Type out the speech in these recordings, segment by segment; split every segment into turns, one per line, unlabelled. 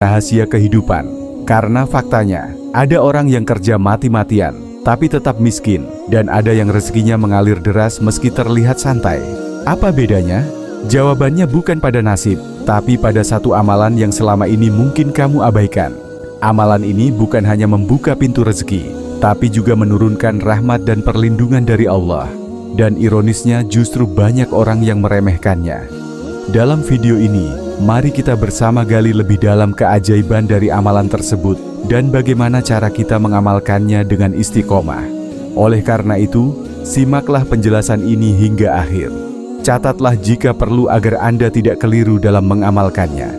rahasia kehidupan. Karena faktanya, ada orang yang kerja mati-matian, tapi tetap miskin, dan ada yang rezekinya mengalir deras meski terlihat santai. Apa bedanya? Jawabannya bukan pada nasib, tapi pada satu amalan yang selama ini mungkin kamu abaikan. Amalan ini bukan hanya membuka pintu rezeki, tapi juga menurunkan rahmat dan perlindungan dari Allah. Dan ironisnya justru banyak orang yang meremehkannya. Dalam video ini, mari kita bersama gali lebih dalam keajaiban dari amalan tersebut dan bagaimana cara kita mengamalkannya dengan istiqomah. Oleh karena itu, simaklah penjelasan ini hingga akhir. Catatlah jika perlu agar Anda tidak keliru dalam mengamalkannya.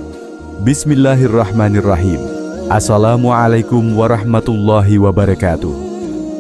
Bismillahirrahmanirrahim. Assalamualaikum warahmatullahi wabarakatuh.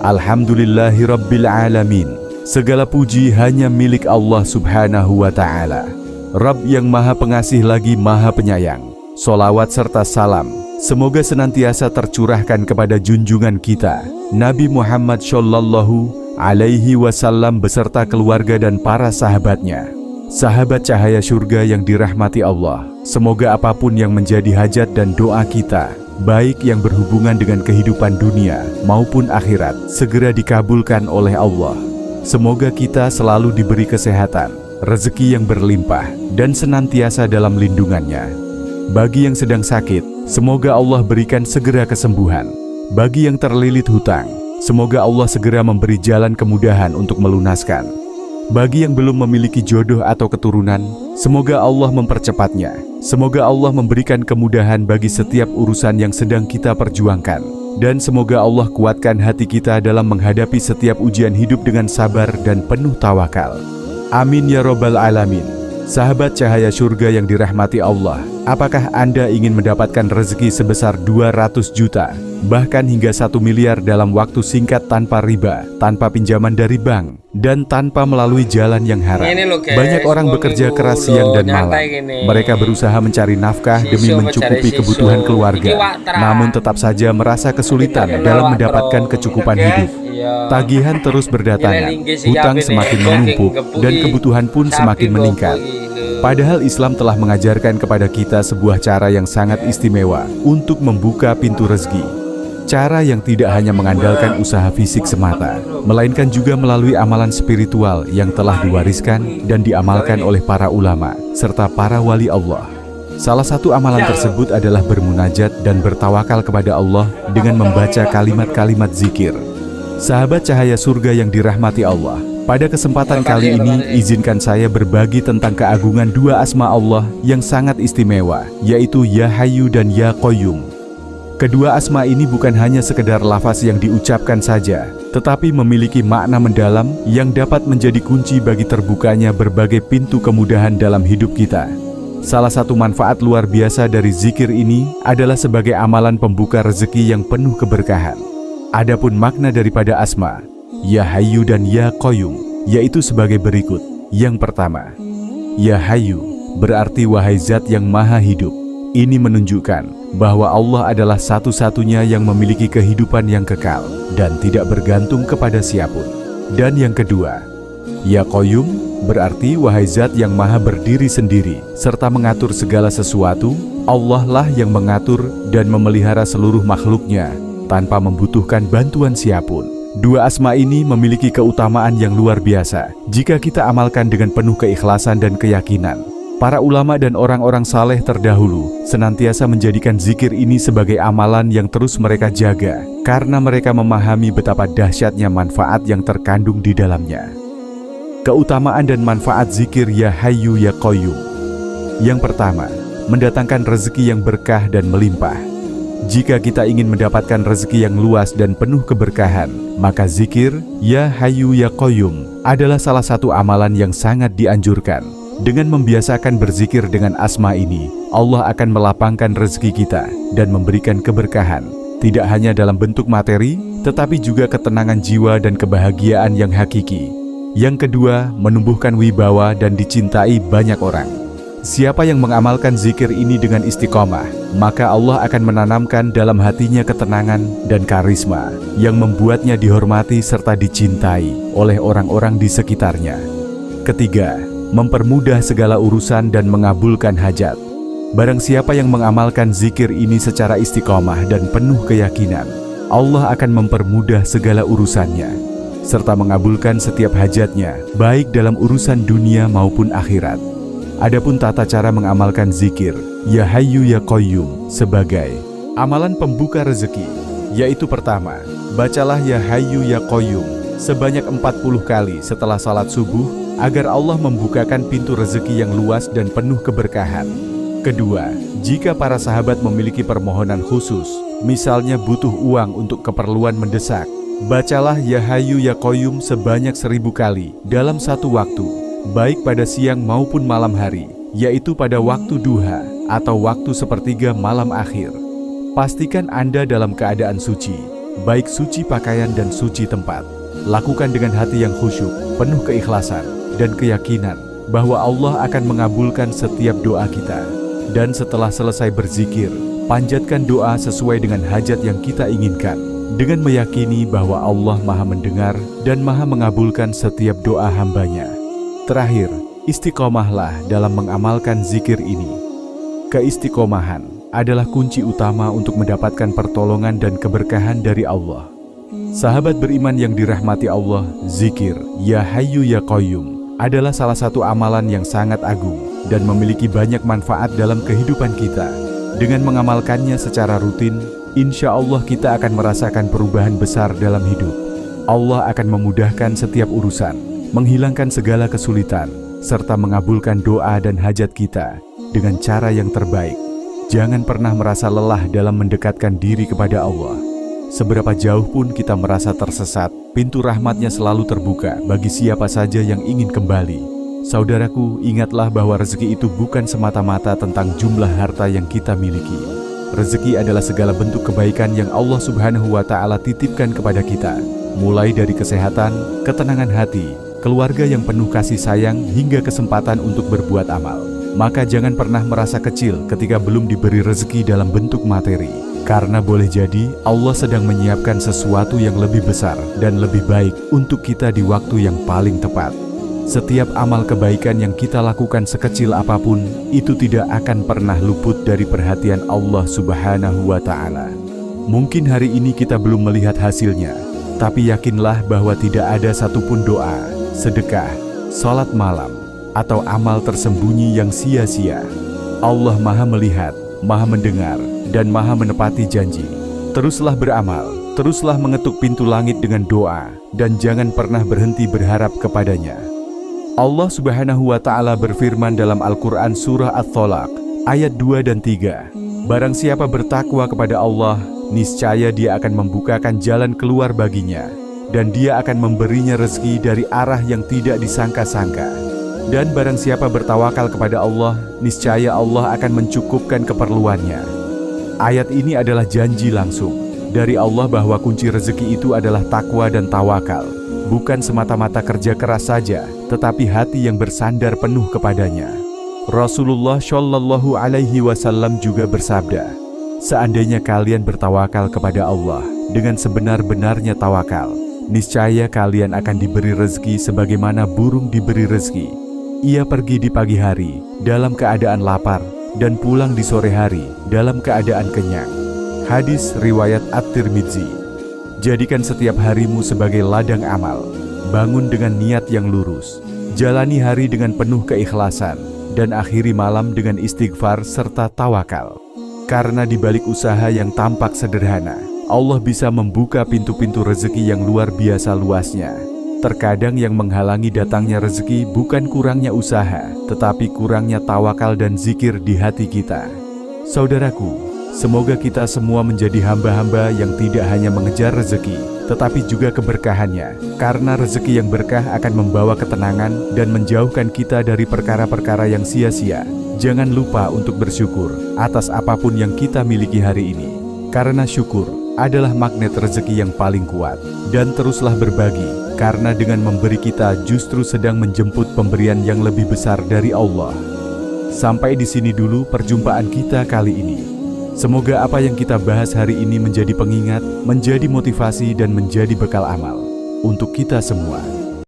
Alhamdulillahirabbil alamin. Segala puji hanya milik Allah Subhanahu wa Ta'ala, Rabb yang Maha Pengasih lagi Maha Penyayang. Solawat serta salam semoga senantiasa tercurahkan kepada junjungan kita Nabi Muhammad Shallallahu Alaihi Wasallam beserta keluarga dan para sahabatnya, sahabat cahaya surga yang dirahmati Allah. Semoga apapun yang menjadi hajat dan doa kita, baik yang berhubungan dengan kehidupan dunia maupun akhirat, segera dikabulkan oleh Allah. Semoga kita selalu diberi kesehatan, rezeki yang berlimpah, dan senantiasa dalam lindungannya. Bagi yang sedang sakit, semoga Allah berikan segera kesembuhan. Bagi yang terlilit hutang, semoga Allah segera memberi jalan kemudahan untuk melunaskan. Bagi yang belum memiliki jodoh atau keturunan, semoga Allah mempercepatnya. Semoga Allah memberikan kemudahan bagi setiap urusan yang sedang kita perjuangkan. Dan semoga Allah kuatkan hati kita dalam menghadapi setiap ujian hidup dengan sabar dan penuh tawakal. Amin ya robbal alamin. Sahabat cahaya surga yang dirahmati Allah, apakah Anda ingin mendapatkan rezeki sebesar 200 juta, bahkan hingga 1 miliar dalam waktu singkat tanpa riba, tanpa pinjaman dari bank, dan tanpa melalui jalan yang haram? Banyak orang bekerja keras siang dan malam. Mereka berusaha mencari nafkah demi mencukupi kebutuhan keluarga, namun tetap saja merasa kesulitan dalam mendapatkan kecukupan hidup. Tagihan terus berdatangan, hutang semakin menumpuk, dan kebutuhan pun semakin meningkat. Padahal Islam telah mengajarkan kepada kita sebuah cara yang sangat istimewa untuk membuka pintu rezeki. Cara yang tidak hanya mengandalkan usaha fisik semata, melainkan juga melalui amalan spiritual yang telah diwariskan dan diamalkan oleh para ulama serta para wali Allah. Salah satu amalan tersebut adalah bermunajat dan bertawakal kepada Allah dengan membaca kalimat-kalimat zikir. Sahabat cahaya surga yang dirahmati Allah, pada kesempatan kali ini izinkan saya berbagi tentang keagungan dua asma Allah yang sangat istimewa, yaitu Ya Hayyu dan Ya Qayyum. Kedua asma ini bukan hanya sekedar lafaz yang diucapkan saja, tetapi memiliki makna mendalam yang dapat menjadi kunci bagi terbukanya berbagai pintu kemudahan dalam hidup kita. Salah satu manfaat luar biasa dari zikir ini adalah sebagai amalan pembuka rezeki yang penuh keberkahan. Adapun makna daripada asma Ya Hayyu dan Ya Qayyum yaitu sebagai berikut. Yang pertama, Ya Hayyu berarti wahai zat yang maha hidup. Ini menunjukkan bahwa Allah adalah satu-satunya yang memiliki kehidupan yang kekal dan tidak bergantung kepada siapapun. Dan yang kedua, Ya Qayyum berarti wahai zat yang maha berdiri sendiri serta mengatur segala sesuatu. Allah lah yang mengatur dan memelihara seluruh makhluknya tanpa membutuhkan bantuan siapapun. Dua asma ini memiliki keutamaan yang luar biasa jika kita amalkan dengan penuh keikhlasan dan keyakinan. Para ulama dan orang-orang saleh terdahulu senantiasa menjadikan zikir ini sebagai amalan yang terus mereka jaga karena mereka memahami betapa dahsyatnya manfaat yang terkandung di dalamnya. Keutamaan dan manfaat zikir Ya Hayyu Ya Qayyum. Yang pertama, mendatangkan rezeki yang berkah dan melimpah. Jika kita ingin mendapatkan rezeki yang luas dan penuh keberkahan, maka zikir Ya Hayyu Ya Qayyum adalah salah satu amalan yang sangat dianjurkan. Dengan membiasakan berzikir dengan asma ini, Allah akan melapangkan rezeki kita dan memberikan keberkahan, tidak hanya dalam bentuk materi, tetapi juga ketenangan jiwa dan kebahagiaan yang hakiki. Yang kedua, menumbuhkan wibawa dan dicintai banyak orang. Siapa yang mengamalkan zikir ini dengan istiqomah, maka Allah akan menanamkan dalam hatinya ketenangan dan karisma yang membuatnya dihormati serta dicintai oleh orang-orang di sekitarnya. Ketiga, mempermudah segala urusan dan mengabulkan hajat. Barang siapa yang mengamalkan zikir ini secara istiqomah dan penuh keyakinan, Allah akan mempermudah segala urusannya, serta mengabulkan setiap hajatnya, baik dalam urusan dunia maupun akhirat. Adapun tata cara mengamalkan zikir, Ya Hayyu Ya Qayyum, sebagai amalan pembuka rezeki, yaitu pertama, bacalah Ya Hayyu Ya Qayyum sebanyak 40 kali setelah salat subuh, agar Allah membukakan pintu rezeki yang luas dan penuh keberkahan. Kedua, jika para sahabat memiliki permohonan khusus, misalnya butuh uang untuk keperluan mendesak, bacalah Ya Hayyu Ya Qayyum sebanyak 1000 kali dalam satu waktu, baik pada siang maupun malam hari, yaitu pada waktu duha atau waktu sepertiga malam akhir. Pastikan Anda dalam keadaan suci, baik suci pakaian dan suci tempat. Lakukan dengan hati yang khusyuk, penuh keikhlasan dan keyakinan bahwa Allah akan mengabulkan setiap doa kita. Dan setelah selesai berzikir, panjatkan doa sesuai dengan hajat yang kita inginkan, dengan meyakini bahwa Allah Maha mendengar dan Maha mengabulkan setiap doa hambanya. Terakhir, istiqomahlah dalam mengamalkan zikir ini. Keistiqomahan adalah kunci utama untuk mendapatkan pertolongan dan keberkahan dari Allah. Sahabat beriman yang dirahmati Allah, zikir Ya Hayyu Ya Qayyum adalah salah satu amalan yang sangat agung dan memiliki banyak manfaat dalam kehidupan kita. Dengan mengamalkannya secara rutin, insya Allah kita akan merasakan perubahan besar dalam hidup. Allah akan memudahkan setiap urusan, menghilangkan segala kesulitan, serta mengabulkan doa dan hajat kita dengan cara yang terbaik. Jangan pernah merasa lelah dalam mendekatkan diri kepada Allah. Seberapa jauh pun kita merasa tersesat, pintu rahmat-Nya selalu terbuka bagi siapa saja yang ingin kembali. Saudaraku, ingatlah bahwa rezeki itu bukan semata-mata tentang jumlah harta yang kita miliki. Rezeki adalah segala bentuk kebaikan yang Allah Subhanahu wa Ta'ala titipkan kepada kita, mulai dari kesehatan, ketenangan hati, keluarga yang penuh kasih sayang, hingga kesempatan untuk berbuat amal. Maka jangan pernah merasa kecil ketika belum diberi rezeki dalam bentuk materi, karena boleh jadi Allah sedang menyiapkan sesuatu yang lebih besar dan lebih baik untuk kita di waktu yang paling tepat. Setiap amal kebaikan yang kita lakukan sekecil apapun, itu tidak akan pernah luput dari perhatian Allah Subhanahu wa Ta'ala. Mungkin hari ini kita belum melihat hasilnya, tapi yakinlah bahwa tidak ada satupun doa, sedekah, salat malam, atau amal tersembunyi yang sia-sia. Allah Maha melihat, Maha mendengar, dan Maha menepati janji. Teruslah beramal, teruslah mengetuk pintu langit dengan doa, dan jangan pernah berhenti berharap kepadanya. Allah Subhanahu wa Ta'ala berfirman dalam Al-Quran Surah At-Thalaq ayat 2 dan 3. Barang siapa bertakwa kepada Allah, niscaya Dia akan membukakan jalan keluar baginya, dan Dia akan memberinya rezeki dari arah yang tidak disangka-sangka. Dan barang siapa bertawakal kepada Allah, niscaya Allah akan mencukupkan keperluannya. Ayat ini adalah janji langsung dari Allah bahwa kunci rezeki itu adalah takwa dan tawakal. Bukan semata-mata kerja keras saja, tetapi hati yang bersandar penuh kepadanya. Rasulullah Shallallahu Alaihi Wasallam juga bersabda, seandainya kalian bertawakal kepada Allah dengan sebenar-benarnya tawakal, niscaya kalian akan diberi rezeki sebagaimana burung diberi rezeki. Ia pergi di pagi hari dalam keadaan lapar dan pulang di sore hari dalam keadaan kenyang. Hadis riwayat At-Tirmidzi. Jadikan setiap harimu sebagai ladang amal. Bangun dengan niat yang lurus. Jalani hari dengan penuh keikhlasan. Dan akhiri malam dengan istighfar serta tawakal. Karena di balik usaha yang tampak sederhana, Allah bisa membuka pintu-pintu rezeki yang luar biasa luasnya. Terkadang yang menghalangi datangnya rezeki bukan kurangnya usaha, tetapi kurangnya tawakal dan zikir di hati kita. Saudaraku, semoga kita semua menjadi hamba-hamba yang tidak hanya mengejar rezeki, tetapi juga keberkahannya. Karena rezeki yang berkah akan membawa ketenangan dan menjauhkan kita dari perkara-perkara yang sia-sia. Jangan lupa untuk bersyukur atas apapun yang kita miliki hari ini. Karena syukur adalah magnet rezeki yang paling kuat. Dan teruslah berbagi, karena dengan memberi kita justru sedang menjemput pemberian yang lebih besar dari Allah. Sampai di sini dulu perjumpaan kita kali ini. Semoga apa yang kita bahas hari ini menjadi pengingat, menjadi motivasi, dan menjadi bekal amal untuk kita semua.